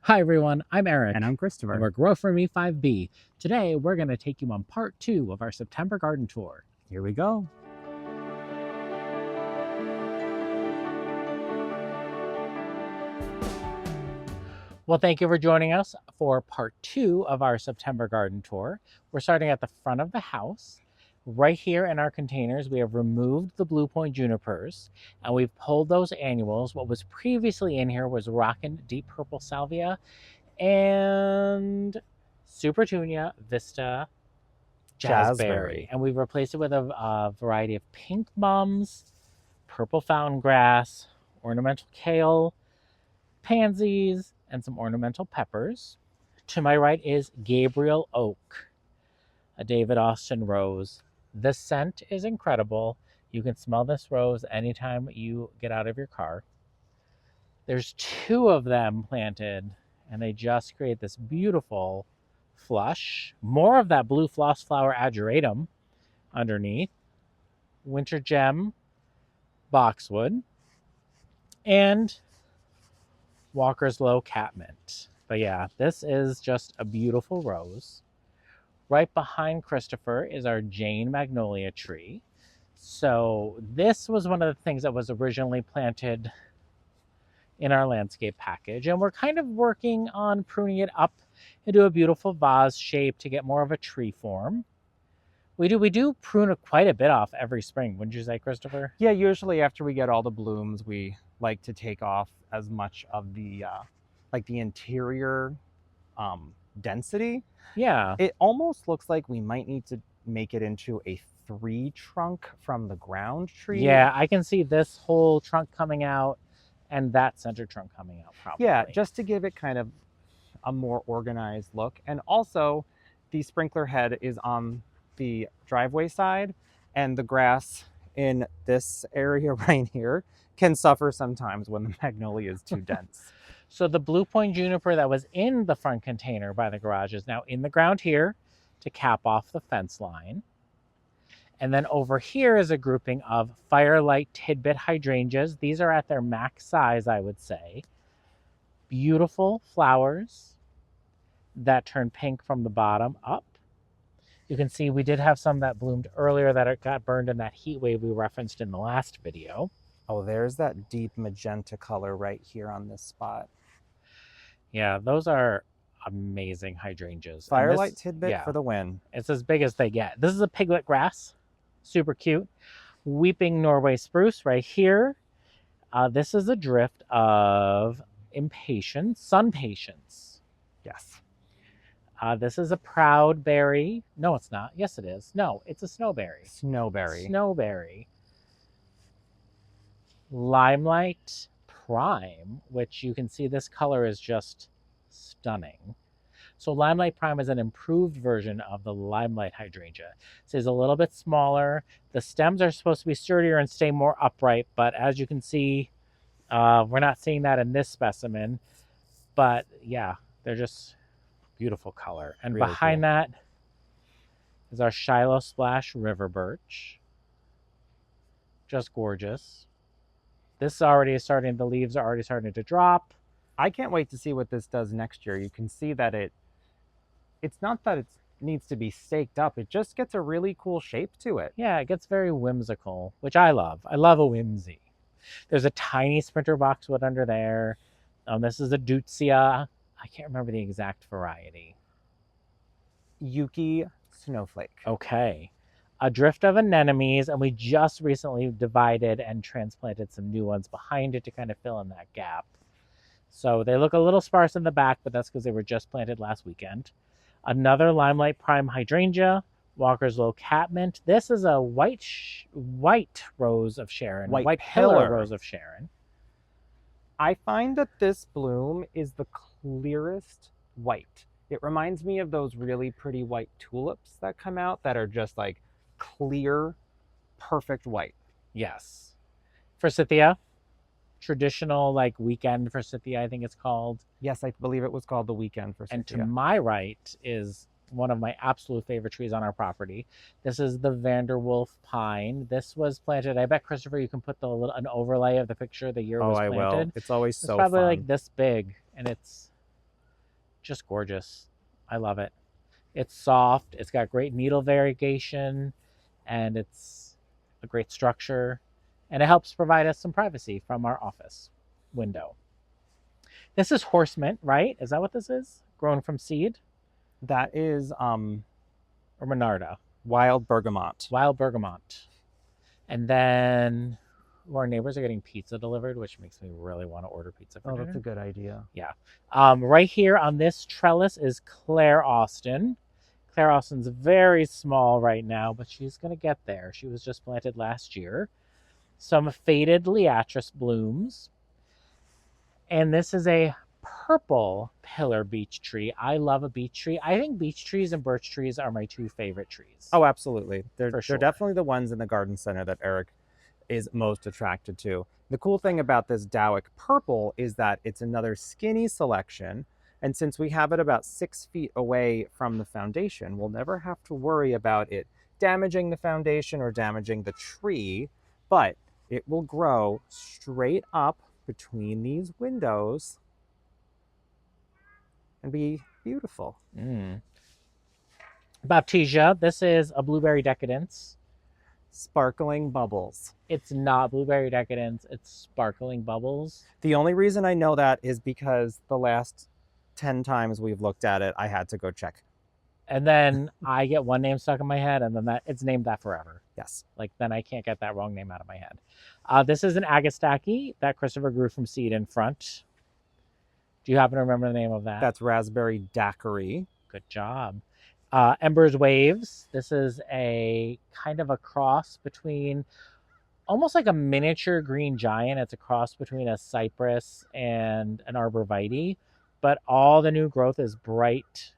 Hi everyone, I'm Eric. And I'm And Christopher. we're Grow For Me 5B. Today we're going to take you on part 2 of our September garden tour. Here we go. Well, thank you for joining us for part 2 of our September garden tour. We're starting at the front of the house. Right here in our containers, we have removed the Blue Point junipers and we've pulled those annuals. What was previously in here was Rockin' Deep Purple Salvia and Supertunia Vista Jazzberry. And we've replaced it with a variety of pink mums, purple fountain grass, ornamental kale, pansies, and some ornamental peppers. To my right is Gabriel Oak, a David Austin rose. The scent is incredible. You can smell this rose anytime you get out of your car. There's 2 of them planted, and they just create this beautiful flush. More of that blue floss flower ageratum underneath. Winter gem boxwood. And Walker's Low catmint. But yeah, this is just a beautiful rose. Right behind Christopher is our Jane magnolia tree. So this was one of the things that was originally planted in our landscape package, and we're kind of working on pruning it up into a beautiful vase shape to get more of a tree form. We do prune quite a bit off every spring, wouldn't you say, Christopher? Yeah, usually after we get all the blooms, we like to take off as much of the the interior density. Yeah. It almost looks like we might need to make it into a 3 trunk from the ground tree. Yeah, I can see this whole trunk coming out and that center trunk coming out probably. Yeah, just to give it kind of a more organized look. And also, the sprinkler head is on the driveway side, and the grass in this area right here can suffer sometimes when the magnolia is too dense. So the Blue Point juniper that was in the front container by the garage is now in the ground here to cap off the fence line. And then over here is a grouping of Firelight Tidbit hydrangeas. These are at their max size, I would say. Beautiful flowers that turn pink from the bottom up. You can see we did have some that bloomed earlier that it got burned in that heat wave we referenced in the last video. Oh, there's that deep magenta color right here on this spot. Yeah, those are amazing hydrangeas. Firelight Tidbit for the win. It's as big as they get. This is a piglet grass. Super cute. Weeping Norway spruce right here. This is a drift of impatiens, sun patience. Yes. This is a proud berry. No, it's not. Yes, it is. No, it's a snowberry. Snowberry. Limelight Prime, which you can see this color is just stunning. So Limelight Prime is an improved version of the Limelight hydrangea. This is a little bit smaller. The stems are supposed to be sturdier and stay more upright, but as you can see, we're not seeing that in this specimen. But yeah, they're just beautiful color. And really behind that is our Shiloh Splash River Birch. Just gorgeous. This already is starting, the leaves are already starting to drop. I can't wait to see what this does next year. You can see that it's not that it needs to be staked up. It just gets a really cool shape to it. Yeah, it gets very whimsical, which I love. I love a whimsy. There's a tiny sprinter boxwood under there. This is a Deutzia. I can't remember the exact variety. Yuki Snowflake. Okay. A drift of anemones, and we just recently divided and transplanted some new ones behind it to kind of fill in that gap. So they look a little sparse in the back, but that's because they were just planted last weekend. Another Limelight Prime hydrangea, Walker's Low catmint. This is a white rose of Sharon, white pillar rose of Sharon. I find that this bloom is the clearest white. It reminds me of those really pretty white tulips that come out that are just like clear, perfect white. Yes. Forsythia. Traditional like weekend forsythia, I think it's called. Yes, I believe it was called the weekend forsythia. And to my right is one of my absolute favorite trees on our property. This is the Vanderwolf pine. This was planted. I bet, Christopher, you can put an overlay of the picture the year it was planted. I will. It's always so probably fun. Like this big, and it's just gorgeous. I love it. It's soft, it's got great needle variegation, and it's a great structure, and it helps provide us some privacy from our office window. This is horse mint, right? Is that what this is? Grown from seed? That is Or Monarda? wild bergamot. Wild bergamot. And then our neighbors are getting pizza delivered, which makes me really want to order pizza for Oh, dinner. that's a good idea. Yeah. Right here on this trellis is Claire Austin. Claire Austin's very small right now, but she's going to get there. She was just planted last year. Some faded liatris blooms. And this is a purple pillar beech tree. I love a beech tree. I think beech trees and birch trees are my two favorite trees. Oh, absolutely. They're sure. definitely the ones in the garden center that Eric is most attracted to. The cool thing about this Dowick purple is that it's another skinny selection. And since we have it about 6 feet away from the foundation, we'll never have to worry about it damaging the foundation or damaging the tree, but it will grow straight up between these windows and be beautiful. Baptisia, this is a blueberry decadence. Sparkling bubbles. It's not blueberry decadence, it's sparkling bubbles. The only reason I know that is because the last 10 times we've looked at it, I had to go check. And then I get one name stuck in my head, and then it's named that forever. Yes. Like, then I can't get that wrong name out of my head. This is an Agastaki that Christopher grew from seed in front. Do you happen to remember the name of that? That's raspberry daiquiri. Good job. Ember's Waves. This is a kind of a cross between, almost like a miniature green giant. It's a cross between a cypress and an arborvitae, but all the new growth is bright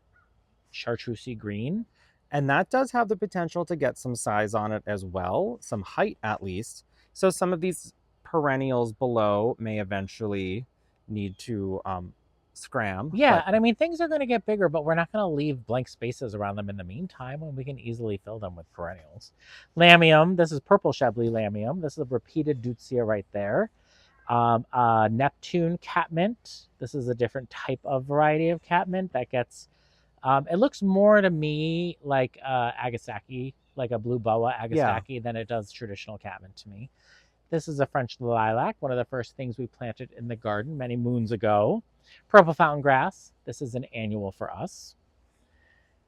chartreusey green. And that does have the potential to get some size on it as well, some height at least. So some of these perennials below may eventually need to scram. Yeah, but and I mean, things are going to get bigger, but we're not going to leave blank spaces around them in the meantime when we can easily fill them with perennials. Lamium, this is purple Chablis lamium. This is a repeated Deutzia right there. Neptune catmint. This is a different type of variety of catmint that gets, it looks more to me like Agasaki, like a blue boa Agasaki, than it does traditional catmint to me. This is a French lilac, one of the first things we planted in the garden many moons ago. Purple fountain grass. This is an annual for us.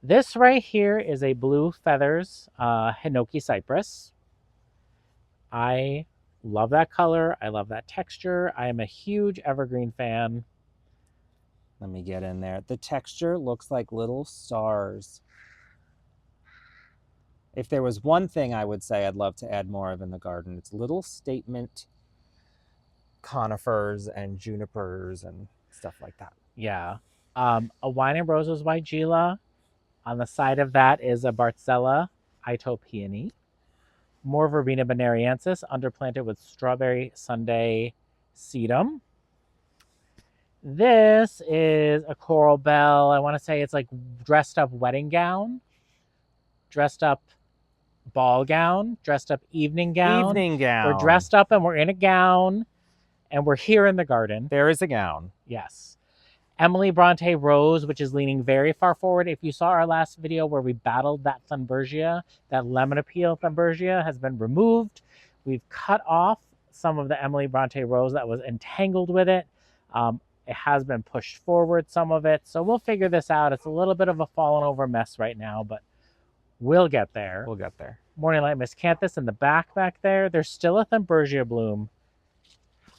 This right here is a blue feathers Hinoki cypress. I love that color. I love that texture. I am a huge evergreen fan. Let me get in there. The texture looks like little stars. If there was one thing I would say I'd love to add more of in the garden, it's little statement conifers and junipers and stuff like that. Yeah. A wine and roses Weigela. On the side of that is a Bartzella Itopeony. More Verbena bonariensis, underplanted with strawberry sundae sedum. This is a coral bell. I want to say it's like dressed up wedding gown, dressed up ball gown, dressed up evening gown. Evening gown. We're dressed up and we're in a gown, and we're here in the garden. There is a gown. Yes. Emily Bronte Rose, which is leaning very far forward. If you saw our last video where we battled that Thunbergia, that lemon appeal Thunbergia has been removed. We've cut off some of the Emily Bronte Rose that was entangled with it. It has been pushed forward, some of it. So we'll figure this out. It's a little bit of a fallen over mess right now, but we'll get there. We'll get there. Morning Light Miscanthus in the back there. There's still a Thunbergia bloom.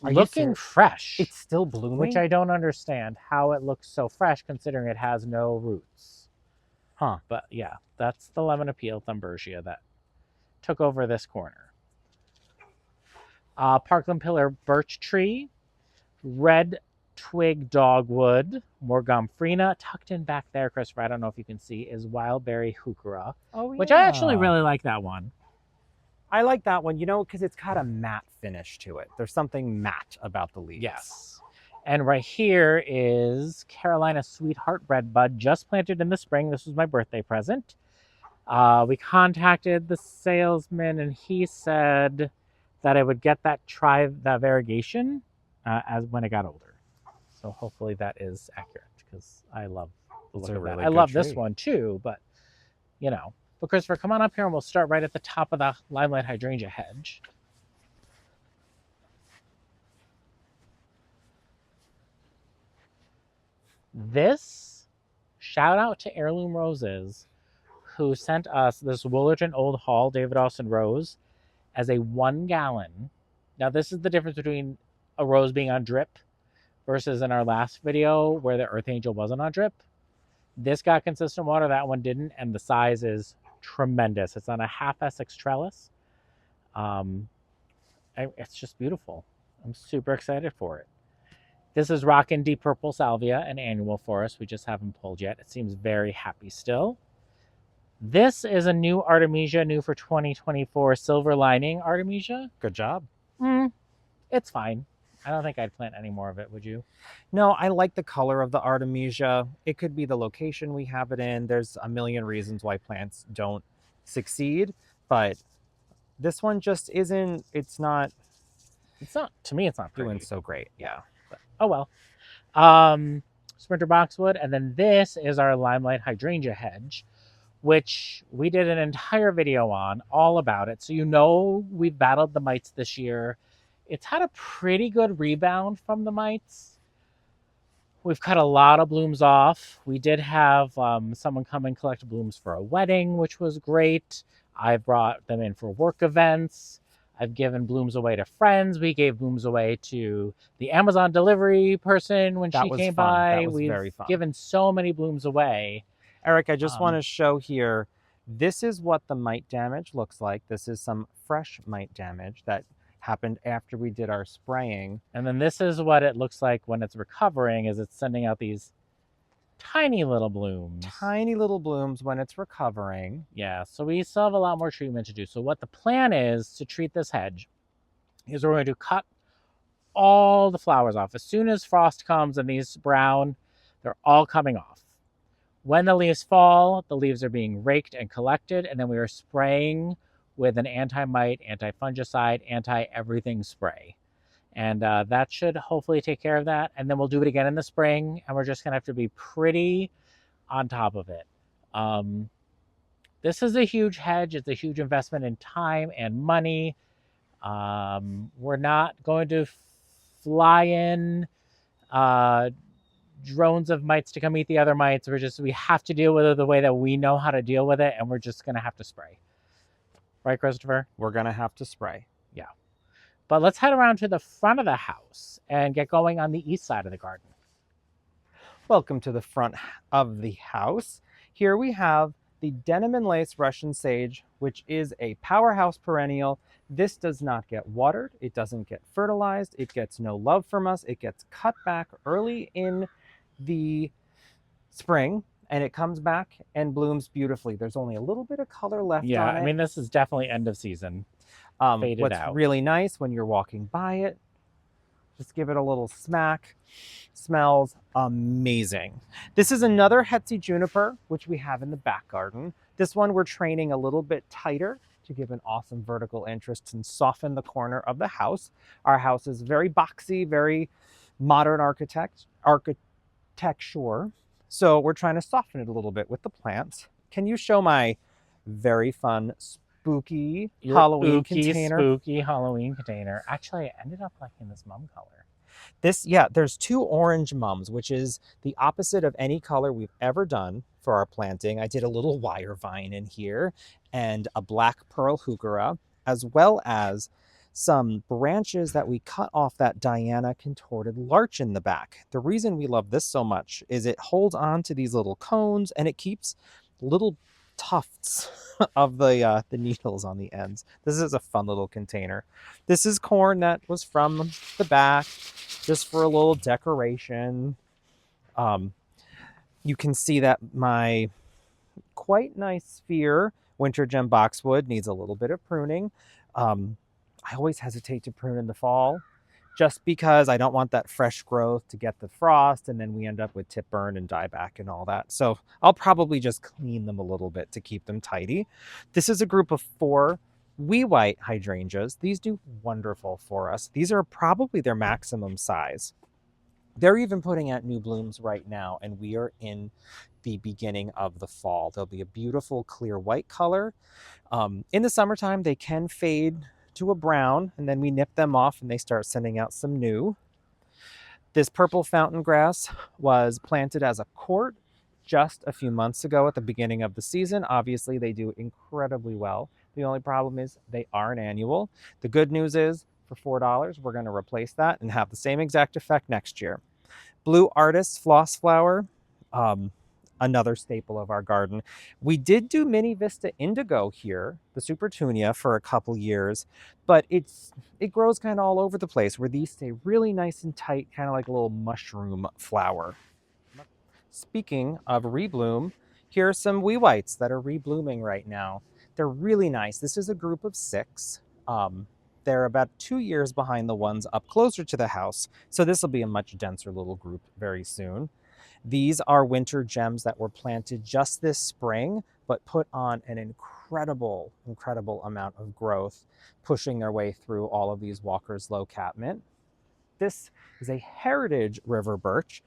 Are you Looking fresh. It's still blooming? Which I don't understand how it looks so fresh considering it has no roots. Huh. But yeah, that's the lemon appeal Thunbergia that took over this corner. Parkland Pillar Birch Tree. Red Twig Dogwood. Morgomfrina. Tucked in back there, Christopher, I don't know if you can see, is Wildberry Heuchera. Oh, yeah. Which I actually really like that one. I like that one, you know, because it's got a matte finish to it. There's something matte about the leaves. Yes. And right here is Carolina Sweetheart Red Bud, just planted in the spring. This was my birthday present. We contacted the salesman, and he said that I would get that variegation as when it got older. So hopefully that is accurate, because I love the It's look a of that. really I good love this tree. one too, but you know. But Christopher, come on up here and we'll start right at the top of the Limelight hydrangea hedge. This, shout out to Heirloom Roses, who sent us this Woollerton Old Hall David Austin rose as a 1 gallon. Now, this is the difference between a rose being on drip versus in our last video where the Earth Angel wasn't on drip. This got consistent water, that one didn't, and the size is tremendous. It's on a half Essex trellis. It's just beautiful. I'm super excited for it. This is Rockin' Deep Purple Salvia, an annual forest. We just haven't pulled yet. It seems very happy still. This is a new Artemisia, new for 2024, silver lining Artemisia. Good job. It's fine. I don't think I'd plant any more of it, would you? No, I like the color of the Artemisia. It could be the location we have it in. There's a million reasons why plants don't succeed, but this one just isn't, it's not to me, it's not doing pretty. so great. Yeah. But, oh well. Sprinter boxwood, and then this is our Limelight hydrangea hedge, which we did an entire video on, all about it. So you know we've battled the mites this year. It's had a pretty good rebound from the mites. We've cut a lot of blooms off. We did have someone come and collect blooms for a wedding, which was great. I brought them in for work events. I've given blooms away to friends. We gave blooms away to the Amazon delivery person when she came by. That was We've very fun. given so many blooms away. Eric, I just want to show here, this is what the mite damage looks like. This is some fresh mite damage that happened after we did our spraying. And then this is what it looks like when it's recovering, is it's sending out these tiny little blooms. Tiny little blooms when it's recovering. Yeah, so we still have a lot more treatment to do. So what the plan is to treat this hedge is we're going to cut all the flowers off. As soon as frost comes and these brown, they're all coming off. When the leaves fall, the leaves are being raked and collected, and then we are spraying with an anti-mite, anti-fungicide, anti-everything spray. And that should hopefully take care of that. And then we'll do it again in the spring, and we're just going to have to be pretty on top of it. This is a huge hedge. It's a huge investment in time and money. We're not going to fly in drones of mites to come eat the other mites. We have to deal with it the way that we know how to deal with it, and we're just going to have to spray. Right, Christopher? We're going to have to spray. Yeah. But let's head around to the front of the house and get going on the east side of the garden. Welcome to the front of the house. Here we have the denim and lace Russian sage, which is a powerhouse perennial. This does not get watered. It doesn't get fertilized. It gets no love from us. It gets cut back early in the spring, and it comes back and blooms beautifully. There's only a little bit of color left on it. Yeah, I mean, this is definitely end of season. What's really nice when you're walking by it, just give it a little smack. Smells amazing. This is another Hetzi juniper, which we have in the back garden. This one we're training a little bit tighter to give an awesome vertical interest and soften the corner of the house. Our house is very boxy, very modern architecture. So we're trying to soften it a little bit with the plants. Can you show my very fun, spooky Halloween container? Spooky Halloween container. Actually, I ended up liking this mum color. There's 2 orange mums, which is the opposite of any color we've ever done for our planting. I did a little wire vine in here and a black pearl heuchera, as well as some branches that we cut off that Diana contorted larch in the back. The reason we love this so much is it holds on to these little cones and it keeps little tufts of the needles on the ends. This is a fun little container. This is corn that was from the back, just for a little decoration. You can see that my quite nice sphere winter gem boxwood needs a little bit of pruning. I always hesitate to prune in the fall just because I don't want that fresh growth to get the frost, and then we end up with tip burn and dieback and all that. So I'll probably just clean them a little bit to keep them tidy. This is a group of 4 wee white hydrangeas. These do wonderful for us. These are probably their maximum size. They're even putting out new blooms right now, and we are in the beginning of the fall. There'll be a beautiful clear white color. In the summertime, they can fade to a brown, and then we nip them off and they start sending out some new. This purple fountain grass was planted as a court just a few months ago at the beginning of the season. Obviously, they do incredibly well. The only problem is they are an annual. The good news is for $4, we're going to replace that and have the same exact effect next year. Blue Artist Floss Flower, another staple of our garden. We did do Mini Vista Indigo here, the Supertunia, for a couple years, but it grows kind of all over the place, where these stay really nice and tight, kind of like a little mushroom flower. Speaking of rebloom, here are some wee whites that are reblooming right now. They're really nice. This is a group of 6. They're about 2 years behind the ones up closer to the house, so this will be a much denser little group very soon. These are winter gems that were planted just this spring, but put on an incredible amount of growth, pushing their way through all of these Walker's Low catmint. This is a heritage river birch,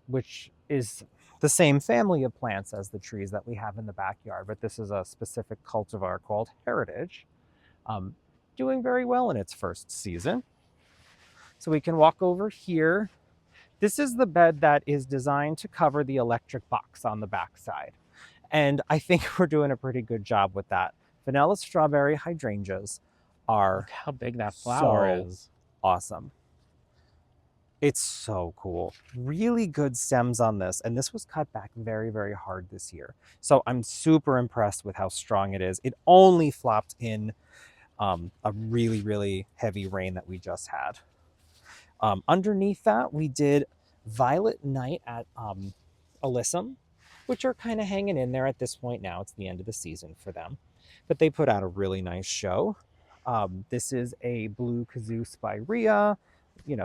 which is the same family of plants as the trees that we have in the backyard, but this is a specific cultivar called Heritage. Doing very well in its first season. So we can walk over here. This is the bed that is designed to cover the electric box on the backside. And I think we're doing a pretty good job with that. Vanilla strawberry hydrangeas are Look how big that flower so is. awesome. It's so cool. Really good stems on this. And this was cut back very hard this year. So I'm super impressed with how strong it is. It only flopped in a really heavy rain that we just had. Underneath that, we did Violet Night at Alyssum, which are kind of hanging in there at this point now. It's the end of the season for them. But they put out a really nice show. This is a blue kazoo spirea,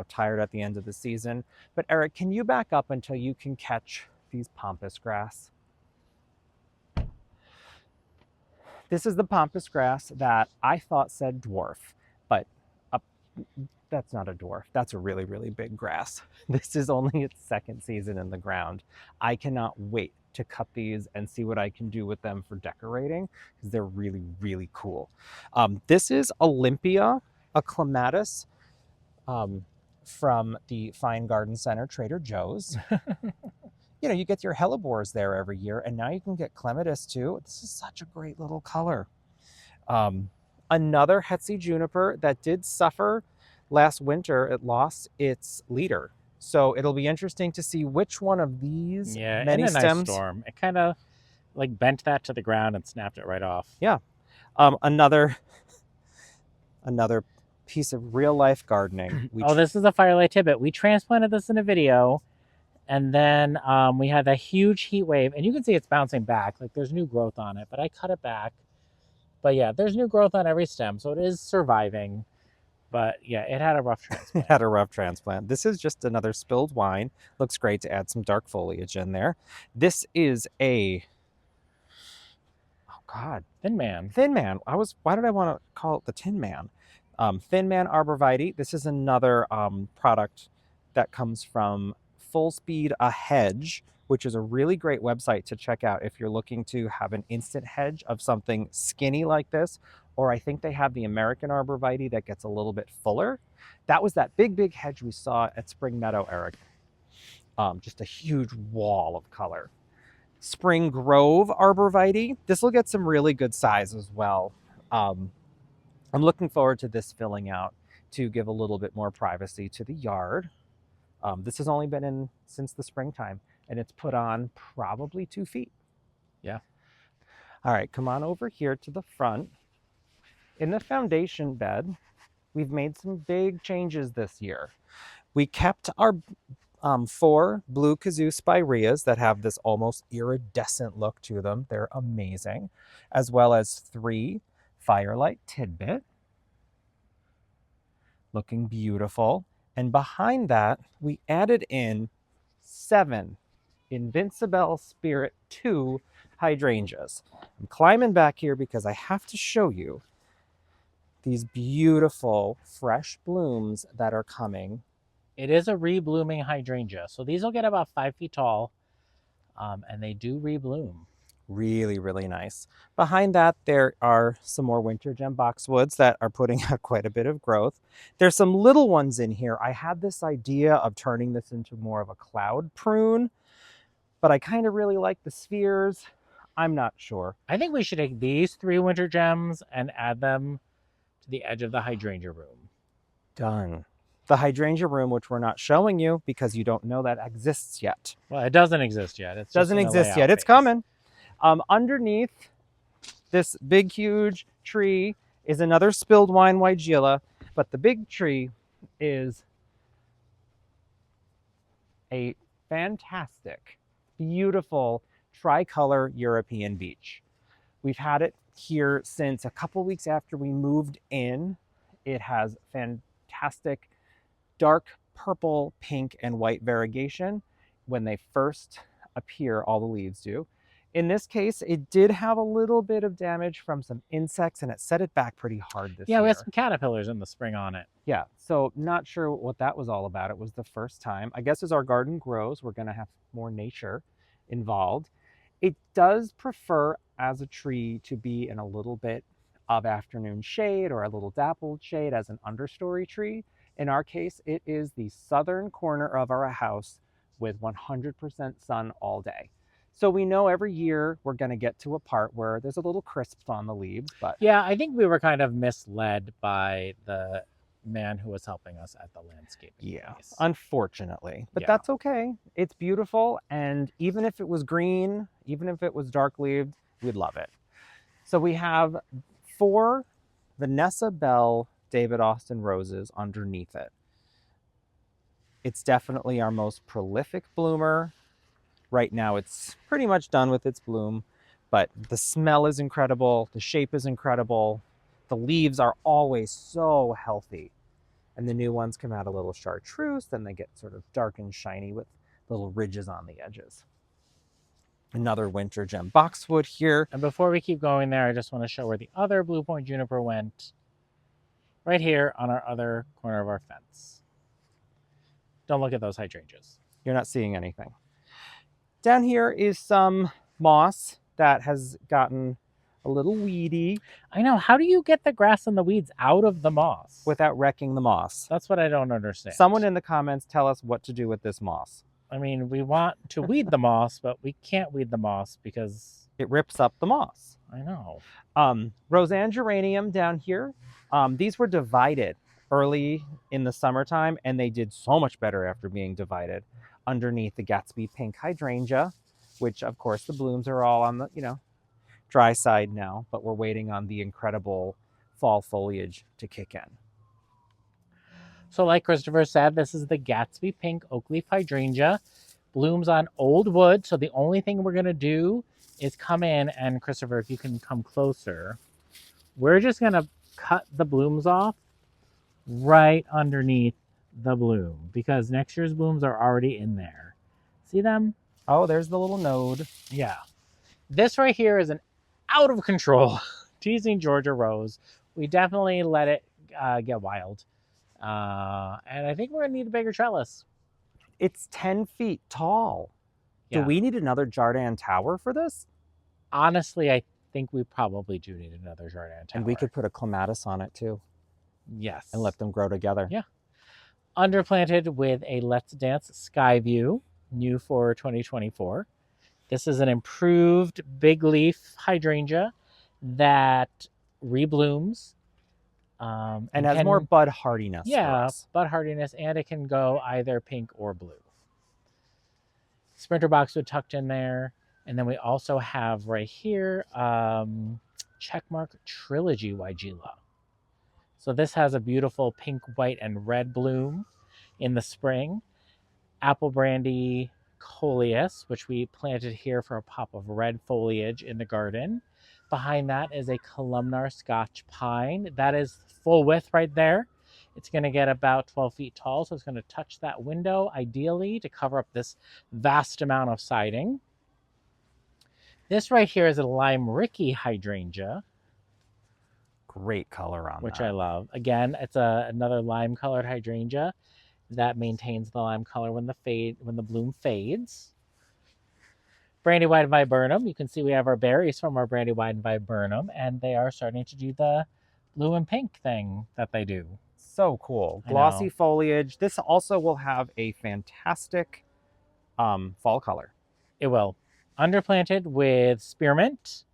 tired at the end of the season. But Eric, can you back up until you can catch these pampas grass? This is the pampas grass that I thought said dwarf, but that's not a dwarf. That's a really big grass. This is only its second season in the ground. I cannot wait to cut these and see what I can do with them for decorating, because they're really cool. This is Olympia, a clematis from the Fine Garden Center, Trader Joe's. You get your hellebores there every year, and now you can get clematis too. This is such a great little color. Another Hetzi juniper that did suffer last winter. It lost its leader, so it'll be interesting to see which one of these many in a stems. nice storm, it kind of like bent that to the ground and snapped it right off. Yeah. Another piece of real life gardening. This is a Firelight Tibbet. We transplanted this in a video, and then we had that huge heat wave, and you can see it's bouncing back. Like there's new growth on it, but I cut it back. But yeah, there's new growth on every stem, so it is surviving. But yeah, it had a rough transplant. It had a rough transplant. This is just another spilled wine. Looks great to add some dark foliage in there. This is a, Thin Man. Thin Man. Why did I want to call it the Tin Man? Thin Man arborvitae. This is another product that comes from Full Speed a Hedge, which is a really great website to check out if you're looking to have an instant hedge of something skinny like this. Or I think they have the American arborvitae that gets a little bit fuller. That was that big hedge we saw at Spring Meadow, Eric. Just a huge wall of color. Spring Grove arborvitae. This will get some really good size as well. I'm looking forward to this filling out to give a little bit more privacy to the yard. This has only been in since the springtime, and it's put on probably 2 feet. Yeah. All right, come on over here to the front. In the foundation bed, we've made some big changes this year. We kept our 4 blue kazoo spireas that have this almost iridescent look to them. They're amazing. As well as 3 Firelight Tidbit. Looking beautiful. And behind that, we added in 7 Invincible Spirit 2 hydrangeas. I'm climbing back here because I have to show you these beautiful fresh blooms that are coming It is a reblooming hydrangea. So these will get about 5 feet tall, and they do rebloom. Really, really nice. Behind that, there are some more winter gem boxwoods that are putting out quite a bit of growth. There's some little ones in here. I had this idea of turning this into more of a cloud prune, but I kind of really like the spheres. I'm not sure. I think we should take these 3 winter gems and add them to the edge of the hydrangea room. Done. The hydrangea room, which we're not showing you because you don't know that exists yet. Well, it doesn't exist yet. It doesn't exist yet. It's coming. Underneath this big, huge tree is another spilled wine weigela, but the big tree is a fantastic, beautiful tricolor European beech. We've had it here since a couple weeks after we moved in. It has fantastic dark purple, pink, and white variegation. When they first appear, all the leaves do. In this case, it did have a little bit of damage from some insects, and it set it back pretty hard this year. Yeah, we had some caterpillars in the spring on it. Yeah, so not sure what that was all about. It was the first time. I guess as our garden grows, we're going to have more nature involved. It does prefer, as a tree, to be in a little bit of afternoon shade or a little dappled shade as an understory tree. In our case, it is the southern corner of our house with 100% sun all day. So we know every year we're going to get to a part where there's a little crisp on the leaves. But yeah, I think we were kind of misled by the man who was helping us at the landscaping place. Unfortunately. But that's okay. It's beautiful. And even if it was green, even if it was dark leaved, we'd love it. So we have 4 Vanessa Bell David Austin roses underneath it. It's definitely our most prolific bloomer. Right now it's pretty much done with its bloom, but the smell is incredible, the shape is incredible, the leaves are always so healthy, and the new ones come out a little chartreuse, then they get sort of dark and shiny with little ridges on the edges. Another winter gem boxwood here. And before we keep going there, I just want to show where the other Blue Point juniper went. Right here on our other corner of our fence. Don't look at those hydrangeas. You're not seeing anything. Down here is some moss that has gotten a little weedy. I know. How do you get the grass and the weeds out of the moss? Without wrecking the moss. That's what I don't understand. Someone in the comments tell us what to do with this moss. I mean, we want to weed the moss, but we can't weed the moss because it rips up the moss. I know. Roseanne geranium down here. These were divided early in the summertime, and they did so much better after being divided underneath the Gatsby pink hydrangea, which of course the blooms are all on the dry side now, but we're waiting on the incredible fall foliage to kick in. So like Christopher said, this is the Gatsby pink oak leaf hydrangea. Blooms on old wood, so the only thing we're going to do is come in, and Christopher, if you can come closer, we're just going to cut the blooms off right underneath the bloom because next year's blooms are already in there. See them? Oh, there's the little node. Yeah. This right here is an out of control teasing Georgia rose. We definitely let it get wild. And I think we're going to need a bigger trellis. It's 10 feet tall. Yeah. Do we need another Jardin tower for this? Honestly, I think we probably do need another Jardin tower. And we could put a clematis on it too. Yes. And let them grow together. Yeah. Underplanted with a Let's Dance Sky View, new for 2024. This is an improved big leaf hydrangea that reblooms. And has more bud hardiness. Yeah, bud hardiness, and it can go either pink or blue. Sprinter boxwood tucked in there. And then we also have right here, Checkmark Trilogy Weigela. So this has a beautiful pink, white, and red bloom in the spring. Apple Brandy Coleus, which we planted here for a pop of red foliage in the garden. Behind that is a columnar Scotch pine. That is full width right there. It's going to get about 12 feet tall, so it's going to touch that window, ideally, to cover up this vast amount of siding. This right here is a Lime Ricky hydrangea. Great color on which that. I love. Again, it's another lime-colored hydrangea. That maintains the lime color when the bloom fades. Brandywine viburnum, you can see we have our berries from our brandywine viburnum, and they are starting to do the blue and pink thing that they do. So cool. I Glossy know. foliage. This also will have a fantastic fall color. It will. Underplanted with spearmint,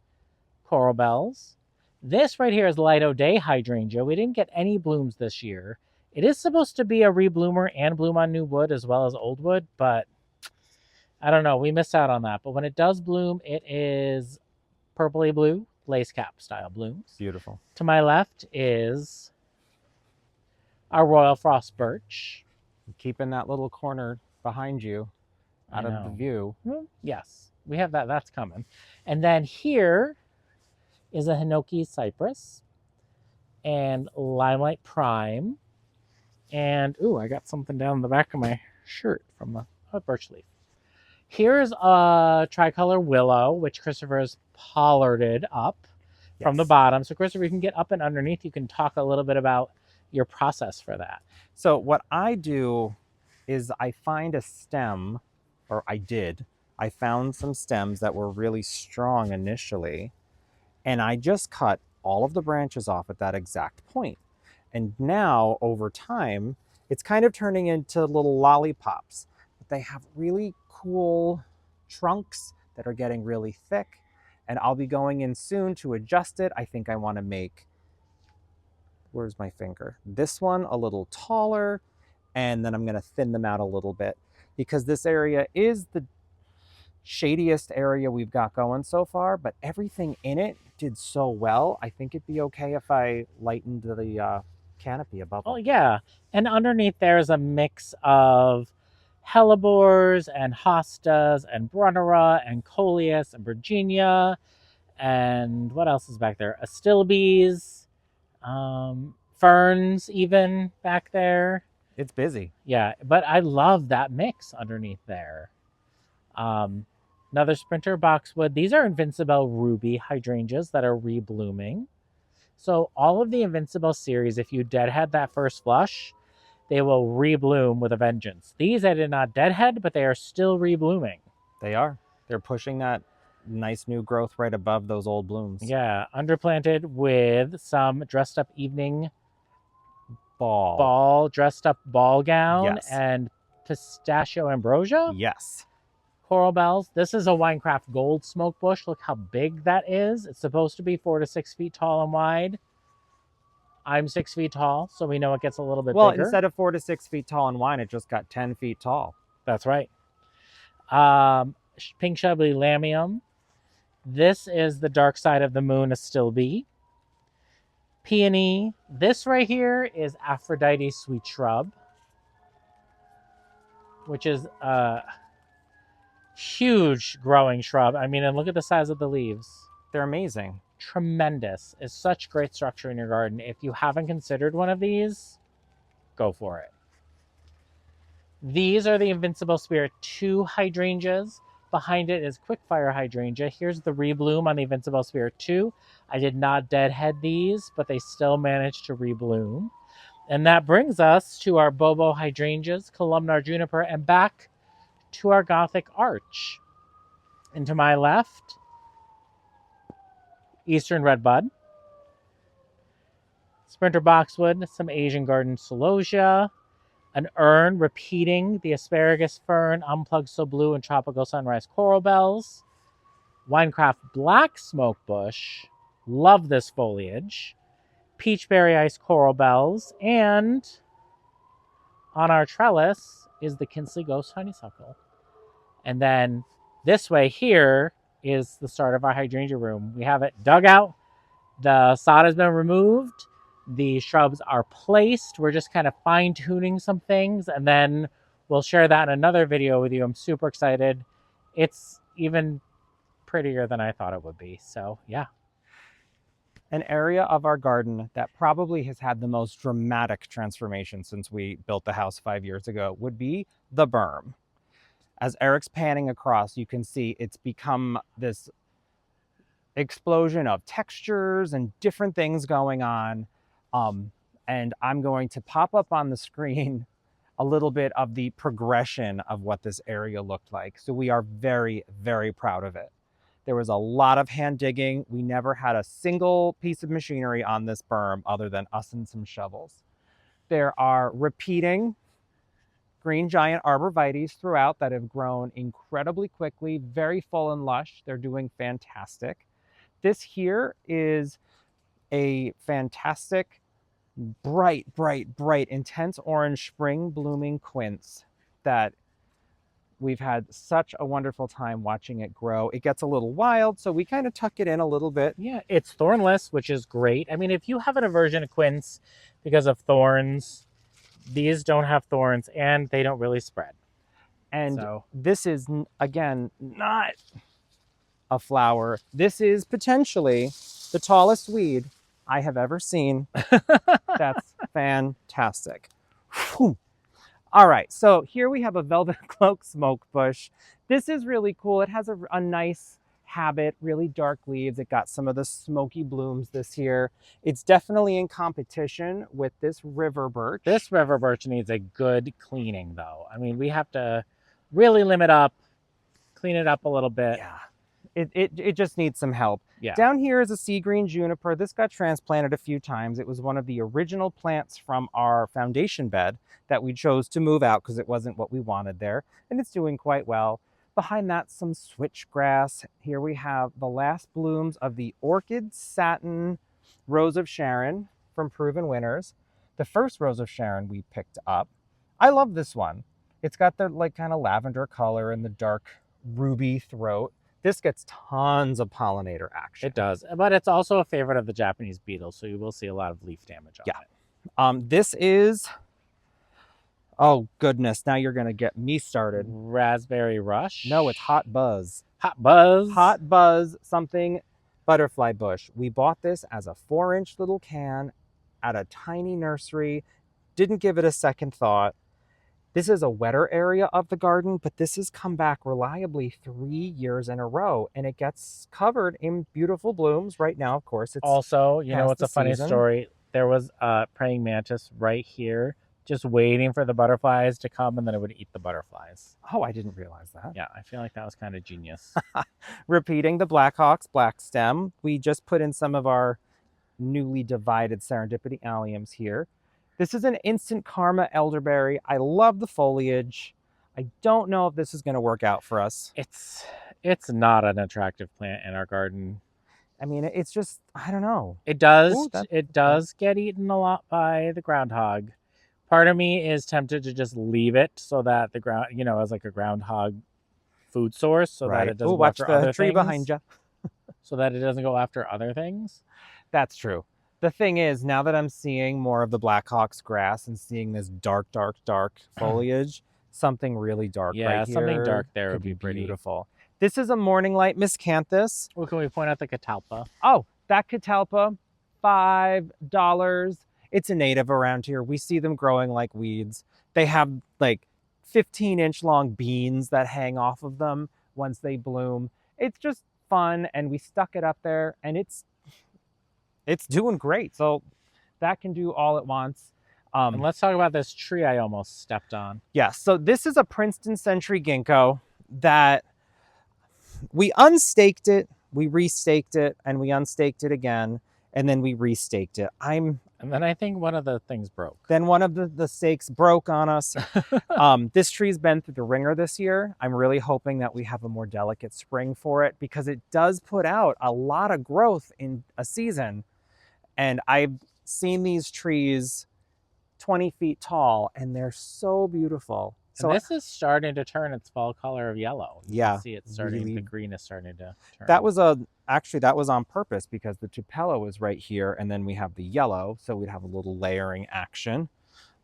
coral bells. This right here is light o'day hydrangea. We didn't get any blooms this year. It is supposed to be a rebloomer and bloom on new wood as well as old wood, but I don't know. We missed out on that. But when it does bloom, it is purpley blue, lace cap style blooms. Beautiful. To my left is our Royal Frost Birch. Keeping that little corner behind you out of the view. Well, yes, we have that. That's coming. And then here is a Hinoki Cypress and Limelight Prime. And, ooh, I got something down the back of my shirt from the birch leaf. Here's a tricolor willow, which Christopher's pollarded up from the bottom. So, Christopher, you can get up and underneath. You can talk a little bit about your process for that. So what I do is I find a stem, or I found some stems that were really strong initially, and I just cut all of the branches off at that exact point. And now, over time, it's kind of turning into little lollipops. But they have really cool trunks that are getting really thick, and I'll be going in soon to adjust it. I think I want to make, where's my finger? This one a little taller, and then I'm going to thin them out a little bit because this area is the shadiest area we've got going so far, but everything in it did so well. I think it'd be okay if I lightened the canopy above. Oh, yeah. And underneath there is a mix of hellebores and hostas and brunnera and coleus and virginia. And what else is back there? Astilbes, ferns even back there. It's busy. Yeah, but I love that mix underneath there. Another sprinter boxwood. These are Invincible Ruby hydrangeas that are reblooming. So all of the Invincible series, if you deadhead that first flush, they will rebloom with a vengeance. These I did not deadhead, but they are still reblooming. They are. They're pushing that nice new growth right above those old blooms. Yeah, underplanted with some dressed up evening dressed up ball gown. Yes. And pistachio ambrosia. Yes. Coral bells. This is a Winecraft Gold smoke bush. Look how big that is. It's supposed to be 4 to 6 feet tall and wide. I'm 6 feet tall, so we know it gets a little bit bigger. Well, instead of 4 to 6 feet tall and wide, it just got 10 feet tall. That's right. Pink Shubbly Lamium. This is the dark side of the moon, Astilbe. Peony. This right here is Aphrodite Sweet Shrub, which is a huge growing shrub. I mean, and look at the size of the leaves. They're amazing. Tremendous. It's such great structure in your garden. If you haven't considered one of these, go for it. These are the Invincible Spirit 2 hydrangeas. Behind it is Quickfire hydrangea. Here's the rebloom on the Invincible Spirit 2. I did not deadhead these, but they still managed to rebloom. And that brings us to our Bobo hydrangeas, columnar juniper, and back to our Gothic arch. And to my left, Eastern Redbud, Sprinter Boxwood, some Asian Garden Celosia, an urn repeating the Asparagus Fern, Unplugged So Blue, and Tropical Sunrise Coral Bells, Winecraft Black Smoke Bush, love this foliage, Peachberry Ice Coral Bells, and on our trellis is the Kinsley Ghost Honeysuckle. And then this way here is the start of our hydrangea room. We have it dug out. The sod has been removed. The shrubs are placed. We're just kind of fine-tuning some things, and then we'll share that in another video with you. I'm super excited. It's even prettier than I thought it would be. So, yeah. An area of our garden that probably has had the most dramatic transformation since we built the house 5 years ago would be the berm. As Eric's panning across, you can see it's become this explosion of textures and different things going on. And I'm going to pop up on the screen a little bit of the progression of what this area looked like. So we are very, very proud of it. There was a lot of hand digging. We never had a single piece of machinery on this berm other than us and some shovels. There are repeating green giant arborvitaes throughout that have grown incredibly quickly, very full and lush. They're doing fantastic. This here is a fantastic, bright, intense orange spring blooming quince that we've had such a wonderful time watching it grow. It gets a little wild, so we kind of tuck it in a little bit. Yeah, it's thornless, which is great. I mean, if you have an aversion to quince because of thorns, these don't have thorns and they don't really spread. And So this is, again, not a flower. This is potentially the tallest weed I have ever seen. That's fantastic. Whew. All right, so here we have a velvet cloak smoke bush. This is really cool. It has a nice habit, really dark leaves. It got some of the smoky blooms this year. It's definitely in competition with this river birch. this river birch needs a good cleaning, though. I mean, we have to really limit up, clean it up a little bit. Yeah, it just needs some help. Yeah. Down here is a sea green juniper. This got transplanted a few times. It was one of the original plants from our foundation bed that we chose to move out because it wasn't what we wanted there, and it's doing quite well. Behind that, some switchgrass. Here we have the last blooms of the orchid satin rose of Sharon from Proven Winners. The first rose of Sharon we picked up. I love this one. It's got the like kind of lavender color and the dark ruby throat. This gets tons of pollinator action. It does, but it's also a favorite of the Japanese beetle, so you will see a lot of leaf damage on it. This is, oh goodness, now you're gonna get me started. Raspberry Rush. No, it's Hot Buzz. Hot Buzz. Hot Buzz something butterfly bush. We bought this as a 4-inch little can at a tiny nursery. Didn't give it a second thought. This is a wetter area of the garden, but this has come back reliably 3 years in a row, and it gets covered in beautiful blooms. Right now, of course, it's also, you know, past it's the a funny season. story. There was a praying mantis right here, just waiting for the butterflies to come, and then it would eat the butterflies. Oh, I didn't realize that. Yeah, I feel like that was kind of genius. Repeating the Blackhawks black stem. We just put in some of our newly divided serendipity alliums here. This is an instant karma elderberry. I love the foliage. I don't know if this is going to work out for us. It's not an attractive plant in our garden. I mean, it's just, I don't know. It does Ooh, it does get eaten a lot by the groundhog. Part of me is tempted to just leave it so that the ground, you know, as like a groundhog food source, so that it doesn't go watch after the other tree things. behind you. So that it doesn't go after other things. That's true. The thing is, now that I'm seeing more of the Blackhawks grass and seeing this dark foliage, something really dark right here. Something dark there could would be pretty beautiful. This is a morning light miscanthus. Well, can we point out the catalpa? Oh, that catalpa, $5. It's a native around here. We see them growing like weeds. They have like 15-inch long beans that hang off of them once they bloom. It's just fun, and we stuck it up there, and it's doing great. So that can do all it wants. And let's talk about this tree I almost stepped on. Yeah, so this is a Princeton Century ginkgo that we unstaked it, we restaked it, and we unstaked it again, and then we restaked it. And then I think one of the things broke. Then one of the stakes broke on us. This tree's been through the ringer this year. I'm really hoping that we have a more delicate spring for it, because it does put out a lot of growth in a season. And I've seen these trees 20 feet tall, and they're so beautiful. So and this is starting to turn its fall color of yellow. You can see it's starting, really, the green is starting to turn. That was actually that was on purpose, because the tupelo is right here, and then we have the yellow, so we'd have a little layering action.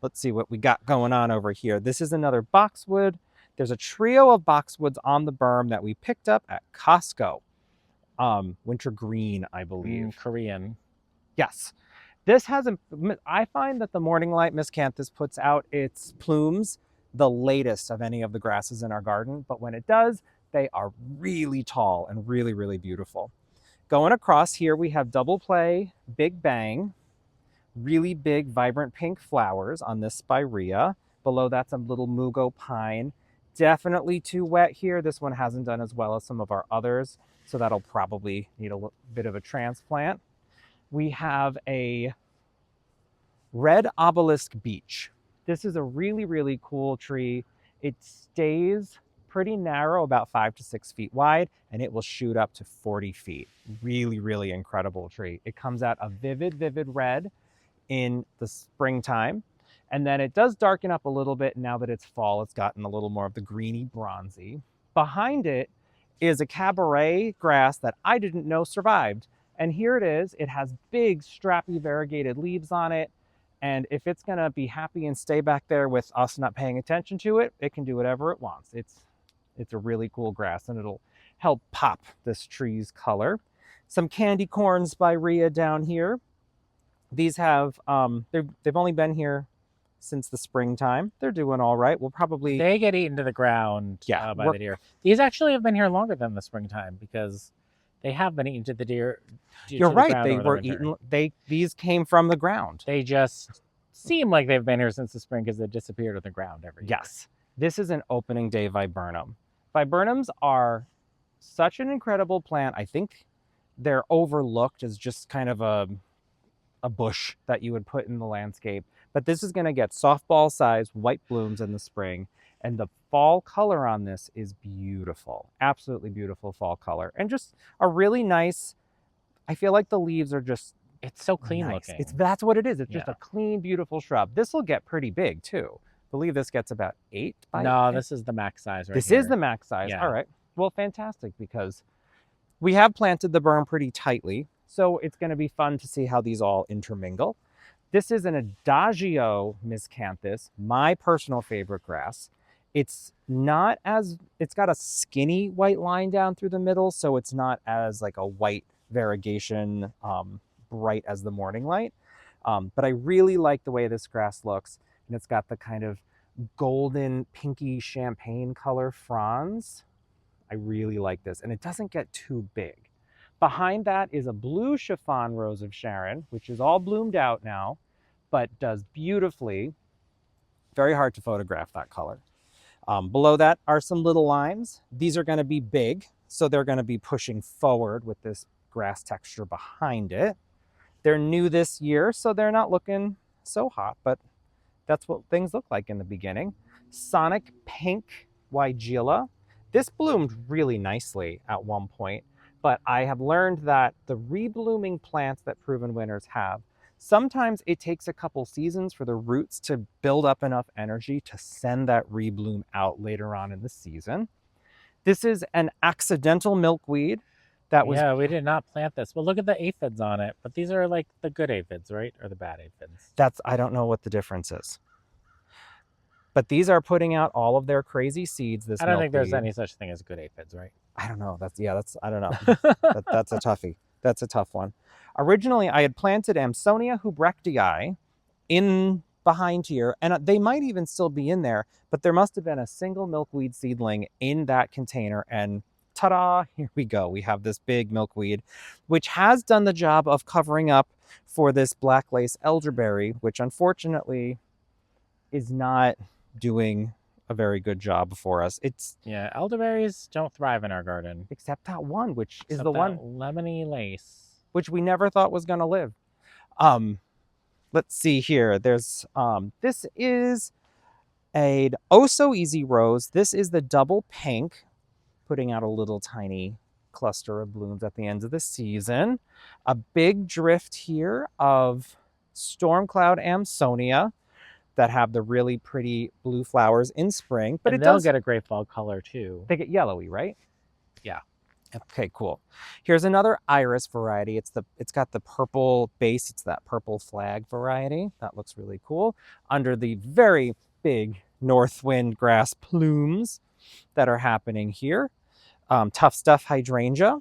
Let's see what we got going on over here. This is another boxwood. There's a trio of boxwoods on the berm that we picked up at Costco. Winter green, I believe. Korean. Yes. This has, I find that the morning light miscanthus puts out its plumes the latest of any of the grasses in our garden, but when it does, they are really tall and really, really beautiful. Going across here, we have double play, Big Bang, really big, vibrant pink flowers on this spirea. Below that's a little mugo pine. Definitely too wet here. This one hasn't done as well as some of our others, so that'll probably need a bit of a transplant. We have a red obelisk beech. This is a really, really cool tree. It stays pretty narrow, about 5 to 6 feet wide, and it will shoot up to 40 feet. Really, really incredible tree. It comes out a vivid, vivid red in the springtime, and then it does darken up a little bit. Now that it's fall, it's gotten a little more of the greeny bronzy. Behind it is a cabaret grass that I didn't know survived. And here it is. It has big, strappy, variegated leaves on it. And if it's gonna be happy and stay back there with us not paying attention to it, it can do whatever it wants. It's a really cool grass, and it'll help pop this tree's color. Some candy corns by Rhea down here. These have, they've only been here since the springtime. They're doing all right. We'll probably... They get eaten to the ground by the deer. These actually have been here longer than the springtime because they have been eaten to the deer. You're right. They were eaten. These came from the ground. They just seem like they've been here since the spring because they disappeared on the ground every year. Yes. This is an opening day viburnum. Viburnums are such an incredible plant. I think they're overlooked as just kind of a bush that you would put in the landscape. But this is going to get softball sized white blooms in the spring. And the fall color on this is beautiful. Absolutely beautiful fall color. And just a really nice, I feel like the leaves are just... It's so clean looking. That's what it is. It's just a clean, beautiful shrub. This will get pretty big too. I believe this gets about 8 by... No, this is the max size right This here. is the max size. Yeah. All right. Well, fantastic, because we have planted the berm pretty tightly. So it's going to be fun to see how these all intermingle. This is an Adagio miscanthus, my personal favorite grass. It's not as... It's got a skinny white line down through the middle, so it's not as like a white variegation, bright as the morning light. But I really like the way this grass looks. And it's got the kind of golden, pinky champagne color fronds. I really like this. And it doesn't get too big. Behind that is a blue chiffon rose of Sharon, which is all bloomed out now, but does beautifully. Very hard to photograph that color. Below that are some little limes. These are going to be big, so they're going to be pushing forward with this grass texture behind it. They're new this year, so they're not looking so hot, but that's what things look like in the beginning. Sonic Pink Weigela. This bloomed really nicely at one point, but I have learned that the reblooming plants that proven winners have, sometimes it takes a couple seasons for the roots to build up enough energy to send that rebloom out later on in the season. This is an accidental milkweed. That was... Yeah, we did not plant this. Well, look at the aphids on it. But these are like the good aphids, right? Or the bad aphids? I don't know what the difference is. But these are putting out all of their crazy seeds. I don't think there's any such thing as good aphids, right? I don't know. I don't know. That's a toughie. That's a tough one. Originally, I had planted Amsonia hubrectii in behind here, and they might even still be in there, but there must have been a single milkweed seedling in that container, and ta-da, here we go. We have this big milkweed, which has done the job of covering up for this black lace elderberry, which unfortunately is not doing a very good job for us. Yeah, elderberries don't thrive in our garden. Except that one, which is Except the that one lemony lace, which we never thought was going to live. Let's see here. There's this is an oh so easy rose. This is the double pink, putting out a little tiny cluster of blooms at the end of the season. A big drift here of Stormcloud Amsonia that have the really pretty blue flowers in spring. But they'll get a great fall color too. They get yellowy, right? Yeah. Okay, cool. Here's another iris variety. It's got the purple base. It's that purple flag variety. That looks really cool. Under the very big north wind grass plumes that are happening here. Tough Stuff hydrangea.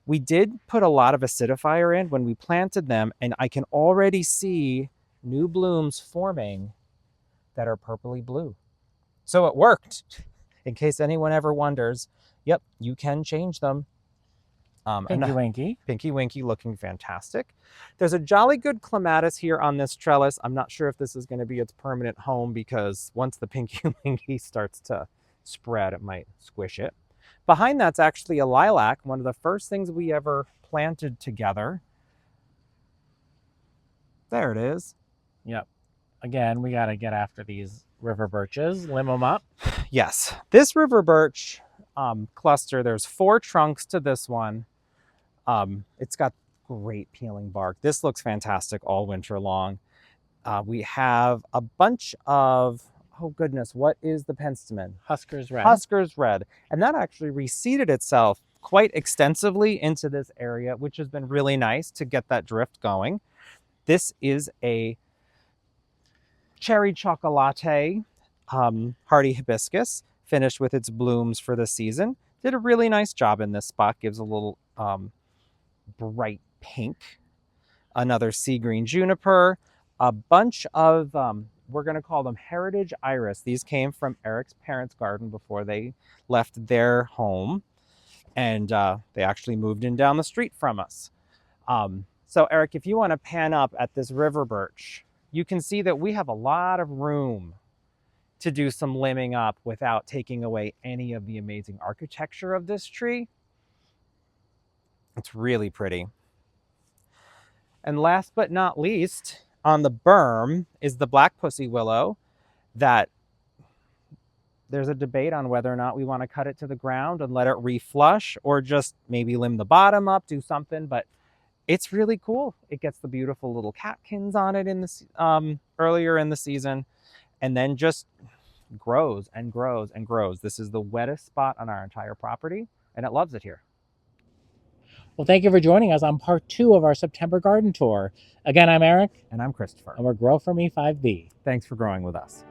We did put a lot of acidifier in when we planted them, and I can already see new blooms forming that are purpley blue. So it worked. In case anyone ever wonders, yep, you can change them. Pinky Winky. Pinky Winky looking fantastic. There's a jolly good clematis here on this trellis. I'm not sure if this is going to be its permanent home because once the Pinky Winky starts to spread, it might squish it. Behind that's actually a lilac, one of the first things we ever planted together. There it is. Yep. Again, we got to get after these river birches, limb them up. Yes, this river birch cluster, there's 4 trunks to this one. It's got great peeling bark. This looks fantastic all winter long. We have a bunch of, oh goodness, what is the penstemon? Husker's Red. Husker's Red. And that actually reseeded itself quite extensively into this area, which has been really nice to get that drift going. This is a cherry chocolate hardy hibiscus, finished with its blooms for the season. Did a really nice job in this spot, gives a little bright pink. Another sea green juniper, a bunch of, we're going to call them heritage iris. These came from Eric's parents' garden before they left their home, and they actually moved in down the street from us. So Eric, if you want to pan up at this river birch, you can see that we have a lot of room to do some limbing up without taking away any of the amazing architecture of this tree. It's really pretty. And last but not least, on the berm is the black pussy willow that there's a debate on whether or not we want to cut it to the ground and let it reflush or just maybe limb the bottom up, do something, but it's really cool. It gets the beautiful little catkins on it in the earlier in the season, and then just grows and grows and grows. This is the wettest spot on our entire property, and it loves it here. Well, thank you for joining us on part 2 of our September garden tour. Again, I'm Eric. And I'm Christopher. And we're Grow For Me 5B. Thanks for growing with us.